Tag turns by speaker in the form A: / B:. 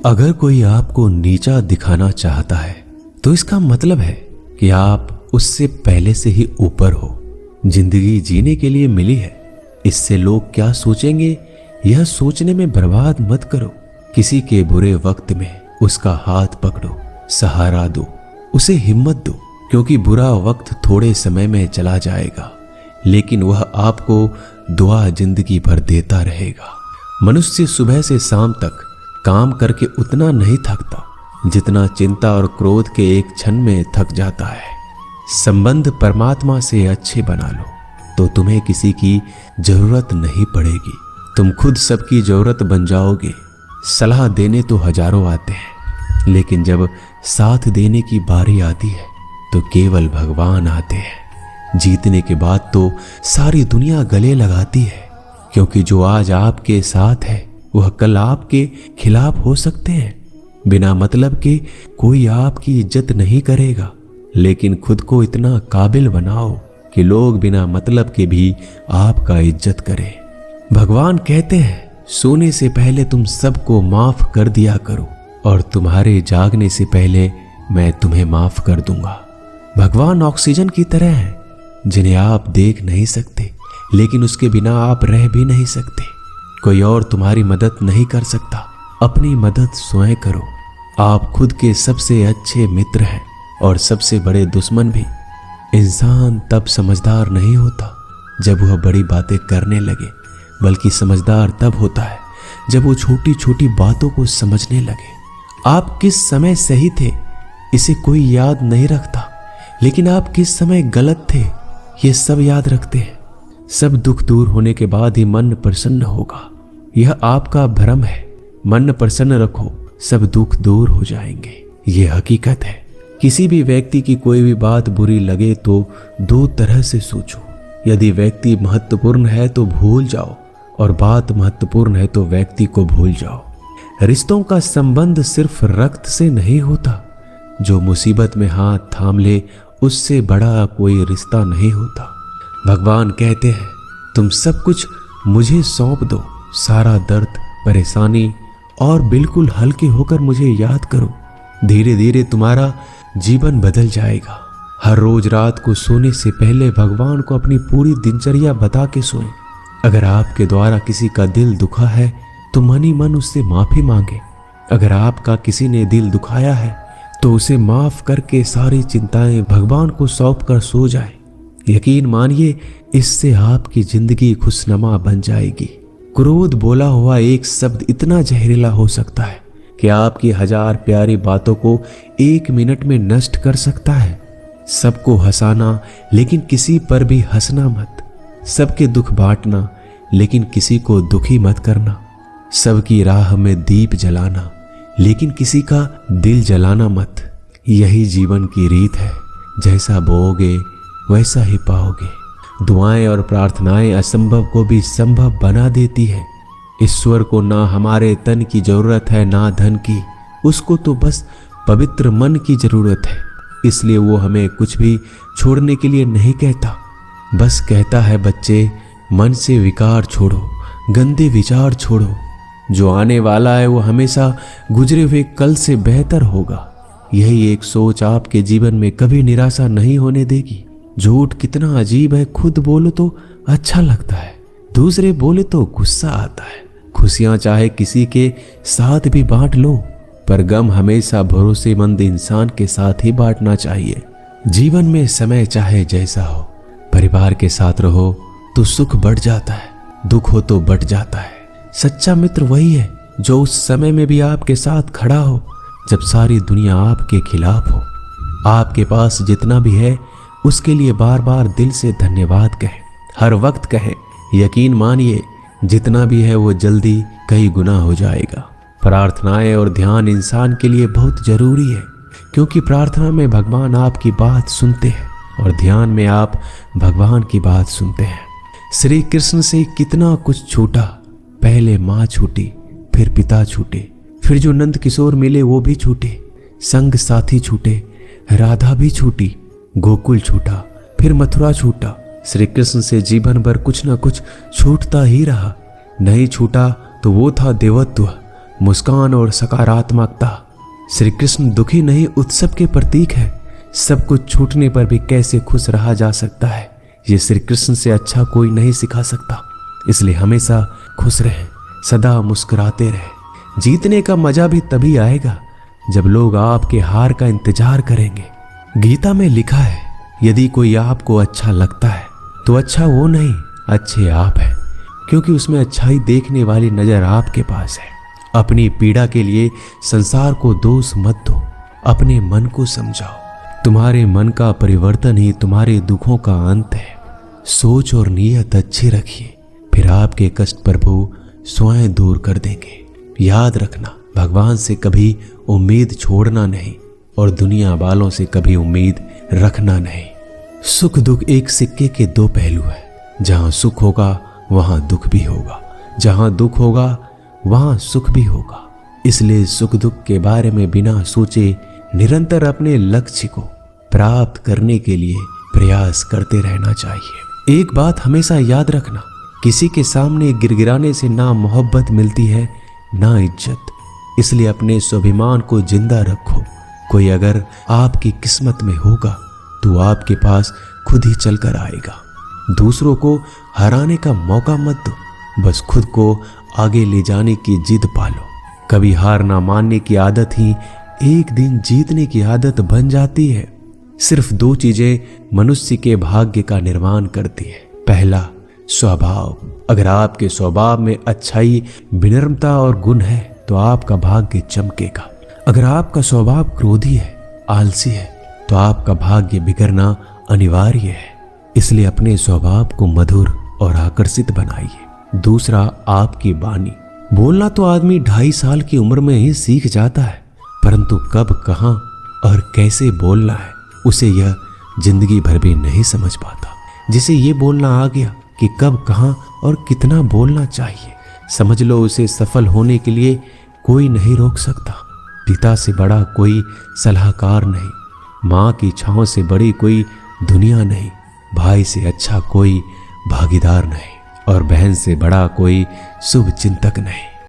A: अगर कोई आपको नीचा दिखाना चाहता है तो इसका मतलब है कि आप उससे पहले से ही ऊपर हो। जिंदगी जीने के लिए मिली है, इससे लोग क्या सोचेंगे यह सोचने में बर्बाद मत करो। किसी के बुरे वक्त में उसका हाथ पकड़ो, सहारा दो, उसे हिम्मत दो, क्योंकि बुरा वक्त थोड़े समय में चला जाएगा लेकिन वह आपको दुआ जिंदगी भर देता रहेगा। मनुष्य सुबह से शाम तक काम करके उतना नहीं थकता जितना चिंता और क्रोध के एक क्षण में थक जाता है। संबंध परमात्मा से अच्छे बना लो तो तुम्हें किसी की जरूरत नहीं पड़ेगी, तुम खुद सबकी जरूरत बन जाओगे। सलाह देने तो हजारों आते हैं लेकिन जब साथ देने की बारी आती है तो केवल भगवान आते हैं। जीतने के बाद तो सारी दुनिया गले लगाती है, क्योंकि जो आज आपके साथ है वह कल आपके खिलाफ हो सकते हैं। बिना मतलब के कोई आपकी इज्जत नहीं करेगा, लेकिन खुद को इतना काबिल बनाओ कि लोग बिना मतलब के भी आपका इज्जत करें। भगवान कहते हैं सोने से पहले तुम सबको माफ कर दिया करो और तुम्हारे जागने से पहले मैं तुम्हें माफ कर दूंगा। भगवान ऑक्सीजन की तरह है जिन्हें आप देख नहीं सकते, लेकिन उसके बिना आप रह भी नहीं सकते। कोई और तुम्हारी मदद नहीं कर सकता, अपनी मदद स्वयं करो। आप खुद के सबसे अच्छे मित्र हैं और सबसे बड़े दुश्मन भी। इंसान तब समझदार नहीं होता जब वह बड़ी बातें करने लगे, बल्कि समझदार तब होता है जब वो छोटी छोटी बातों को समझने लगे। आप किस समय सही थे इसे कोई याद नहीं रखता, लेकिन आप किस समय गलत थे ये सब याद रखते हैं। सब दुख दूर होने के बाद ही मन प्रसन्न होगा, यह आपका भ्रम है। मन प्रसन्न रखो, सब दुख दूर हो जाएंगे, ये हकीकत है। किसी भी व्यक्ति की कोई भी बात बुरी लगे तो दो तरह से सोचो। यदि व्यक्ति महत्वपूर्ण है तो भूल जाओ, और बात महत्वपूर्ण है तो व्यक्ति को भूल जाओ। रिश्तों का संबंध सिर्फ रक्त से नहीं होता, जो मुसीबत में हाथ थाम ले उससे बड़ा कोई रिश्ता नहीं होता। भगवान कहते हैं तुम सब कुछ मुझे सौंप दो, सारा दर्द परेशानी, और बिल्कुल हल्के होकर मुझे याद करो। धीरे धीरे तुम्हारा जीवन बदल जाएगा। हर रोज रात को सोने से पहले भगवान को अपनी पूरी दिनचर्या बता के सोएं। अगर आपके द्वारा किसी का दिल दुखा है तो मन ही मन उससे माफी मांगे। अगर आपका किसी ने दिल दुखाया है तो उसे माफ करके सारी चिंताएं भगवान को सौंप कर सो जाए। यकीन मानिए इससे आपकी जिंदगी खुशनुमा बन जाएगी। क्रोध बोला हुआ एक शब्द इतना जहरीला हो सकता है कि आपकी हजार प्यारी बातों को एक मिनट में नष्ट कर सकता है। सबको हंसाना लेकिन किसी पर भी हंसना मत। सबके दुख बांटना लेकिन किसी को दुखी मत करना। सबकी राह में दीप जलाना लेकिन किसी का दिल जलाना मत। यही जीवन की रीत है, जैसा बोओगे वैसा ही पाओगे। दुआएं और प्रार्थनाएं असंभव को भी संभव बना देती है। ईश्वर को ना हमारे तन की जरूरत है ना धन की, उसको तो बस पवित्र मन की जरूरत है। इसलिए वो हमें कुछ भी छोड़ने के लिए नहीं कहता, बस कहता है बच्चे मन से विकार छोड़ो, गंदे विचार छोड़ो। जो आने वाला है वो हमेशा गुजरे हुए कल से बेहतर होगा। यही एक सोच आपके जीवन में कभी निराशा नहीं होने देगी। झूठ कितना अजीब है, खुद बोलो तो अच्छा लगता है, दूसरे बोले तो गुस्सा आता है। खुशियां चाहे किसी के साथ भी बांट लो, पर गम हमेशा भरोसेमंद इंसान के साथ ही बांटना चाहिए। जीवन में समय चाहे जैसा हो, परिवार के साथ रहो तो सुख बढ़ जाता है, दुख हो तो बढ़ जाता है। सच्चा मित्र वही है जो उस समय में भी आपके साथ खड़ा हो जब सारी दुनिया आपके खिलाफ हो। आपके पास जितना भी है उसके लिए बार बार दिल से धन्यवाद कहें, हर वक्त कहें। यकीन मानिए जितना भी है वो जल्दी कई गुना हो जाएगा। प्रार्थनाएं और ध्यान इंसान के लिए बहुत जरूरी है, क्योंकि प्रार्थना में भगवान आपकी बात सुनते हैं और ध्यान में आप भगवान की बात सुनते हैं। श्री कृष्ण से कितना कुछ छूटा, पहले माँ छूटी, फिर पिता छूटे, फिर जो नंद किशोर मिले वो भी छूटे, संग साथी छूटे, राधा भी छूटी, गोकुल छूटा, फिर मथुरा छूटा। श्री कृष्ण से जीवन भर कुछ ना कुछ छूटता ही रहा। नहीं छूटा तो वो था देवत्व, मुस्कान और सकारात्मकता। श्री कृष्ण दुखी नहीं, उत्सव के प्रतीक है। सब कुछ छूटने पर भी कैसे खुश रहा जा सकता है, ये श्री कृष्ण से अच्छा कोई नहीं सिखा सकता। इसलिए हमेशा खुश रहें, सदा मुस्कुराते रहें। जीतने का मजा भी तभी आएगा जब लोग आपके हार का इंतजार करेंगे। गीता में लिखा है, यदि कोई आपको अच्छा लगता है तो अच्छा वो नहीं, अच्छे आप हैं, क्योंकि उसमें अच्छाई देखने वाली नजर आपके पास है। अपनी पीड़ा के लिए संसार को दोष मत दो, अपने मन को समझाओ। तुम्हारे मन का परिवर्तन ही तुम्हारे दुखों का अंत है। सोच और नीयत अच्छी रखिए, फिर आपके कष्ट प्रभु स्वयं दूर कर देंगे। याद रखना, भगवान से कभी उम्मीद छोड़ना नहीं और दुनिया वालों से कभी उम्मीद रखना नहीं। सुख दुख एक सिक्के के दो पहलू है। जहां सुख होगा वहां दुख भी होगा, जहां दुख होगा वहां सुख भी होगा। इसलिए सुख दुख के बारे में बिना सोचे निरंतर अपने लक्ष्य को प्राप्त करने के लिए प्रयास करते रहना चाहिए। एक बात हमेशा याद रखना, किसी के सामने गिड़गिड़ाने से ना मोहब्बत मिलती है ना इज्जत। इसलिए अपने स्वाभिमान को जिंदा रखो। कोई अगर आपकी किस्मत में होगा तो आपके पास खुद ही चलकर आएगा। दूसरों को हराने का मौका मत दो, बस खुद को आगे ले जाने की जिद पालो। कभी हार ना मानने की आदत ही एक दिन जीतने की आदत बन जाती है। सिर्फ दो चीजें मनुष्य के भाग्य का निर्माण करती है। पहला, स्वभाव। अगर आपके स्वभाव में अच्छाई, विनम्रता और गुण है तो आपका भाग्य चमकेगा। अगर आपका स्वभाव क्रोधी है, आलसी है, तो आपका भाग्य बिगड़ना अनिवार्य है। इसलिए अपने स्वभाव को मधुर और आकर्षित बनाइए। दूसरा, आपकी वाणी। बोलना तो आदमी 2.5 साल की उम्र में ही सीख जाता है, परंतु कब, कहां और कैसे बोलना है उसे यह जिंदगी भर भी नहीं समझ पाता। जिसे ये बोलना आ गया कि कब, कहां और कितना बोलना चाहिए, समझ लो उसे सफल होने के लिए कोई नहीं रोक सकता। पिता से बड़ा कोई सलाहकार नहीं, माँ की छांव से बड़ी कोई दुनिया नहीं, भाई से अच्छा कोई भागीदार नहीं और बहन से बड़ा कोई शुभ चिंतक नहीं।